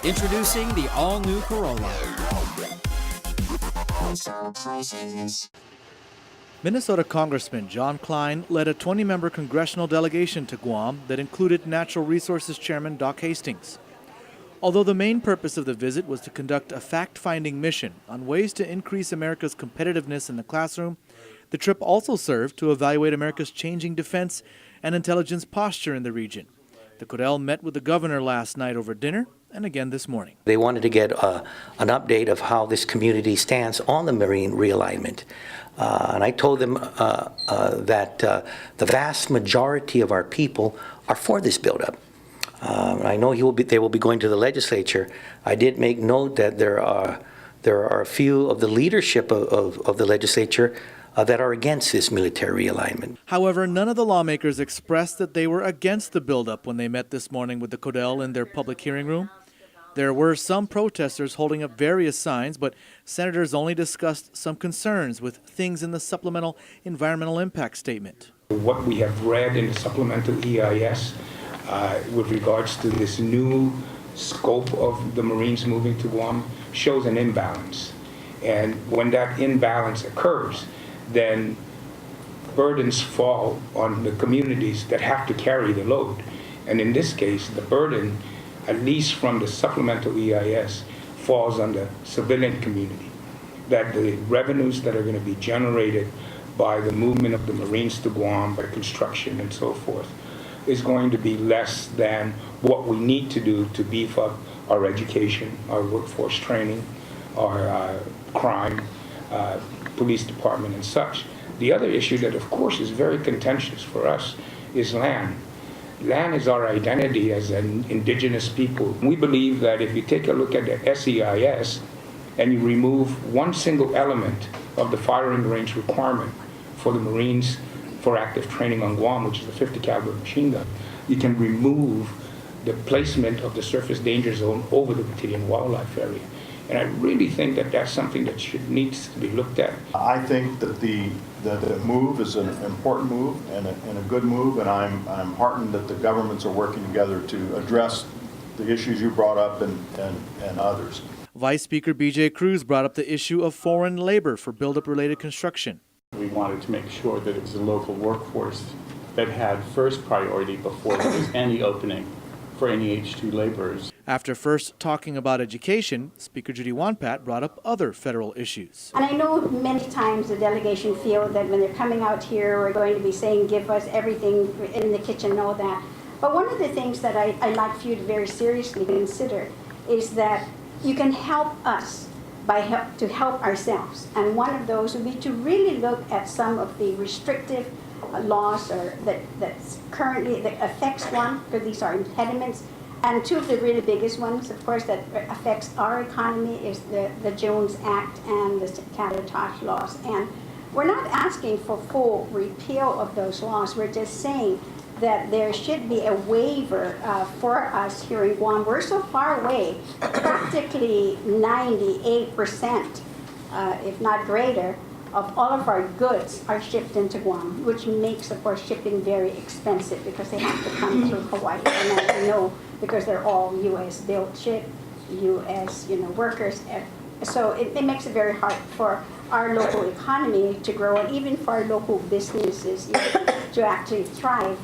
Introducing the all-new Corolla. Minnesota Congressman John Klein led a 20-member congressional delegation to Guam that included Natural Resources Chairman Doc Hastings. Although the main purpose of the visit was to conduct a fact-finding mission on ways to increase America's competitiveness in the classroom, the trip also served to evaluate America's changing defense and intelligence posture in the region. The CoDel met with the governor last night over dinner and again this morning. They wanted to get an update of how this community stands on the Marine realignment. And I told them that the vast majority of our people are for this buildup. I know they will be going to the legislature. I did make note that there are a few of the leadership of the legislature that are against this military realignment. However, none of the lawmakers expressed that they were against the buildup when they met this morning with the CoDel in their public hearing room. There were some protesters holding up various signs, but senators only discussed some concerns with things in the supplemental environmental impact statement. What we have read in the supplemental EIS with regards to this new scope of the Marines moving to Guam shows an imbalance. And when that imbalance occurs, then burdens fall on the communities that have to carry the load. And in this case, the burden, at least from the supplemental EIS, falls on the civilian community. That the revenues that are going to be generated by the movement of the Marines to Guam, by construction and so forth, is going to be less than what we need to do to beef up our education, our workforce training, our crime, police department and such. The other issue that of course is very contentious for us is land. Land is our identity as an indigenous people. We believe that if you take a look at the SEIS and you remove one single element of the firing range requirement for the Marines for active training on Guam, which is a 50 caliber machine gun, you can remove the placement of the surface danger zone over the Batidian wildlife area. And I really think that that's something that needs to be looked at. I think that the move is an important move and a good move, and I'm heartened that the governments are working together to address the issues you brought up and others. Vice Speaker B.J. Cruz brought up the issue of foreign labor for buildup-related construction. We wanted to make sure that it was a local workforce that had first priority before there was any opening for any H-2 laborers. After first talking about education, Speaker Judy Wonpat brought up other federal issues. And I know many times the delegation feel that when they're coming out here, we're going to be saying, give us everything in the kitchen and all that. But one of the things that I'd like for you to very seriously consider is that you can help us to help ourselves. And one of those would be to really look at some of the restrictive laws that's currently that affects one, because these are impediments. And two of the really biggest ones, of course, that affects our economy is the Jones Act and the cabotage laws. And we're not asking for full repeal of those laws. We're just saying that there should be a waiver for us here in Guam. We're so far away, practically 98%, if not greater, of all of our goods are shipped into Guam, which makes, of course, shipping very expensive because they have to come through Hawaii. And as you know, because they're all U.S. built ship, U.S. workers. So it makes it very hard for our local economy to grow, and even for our local businesses to actually thrive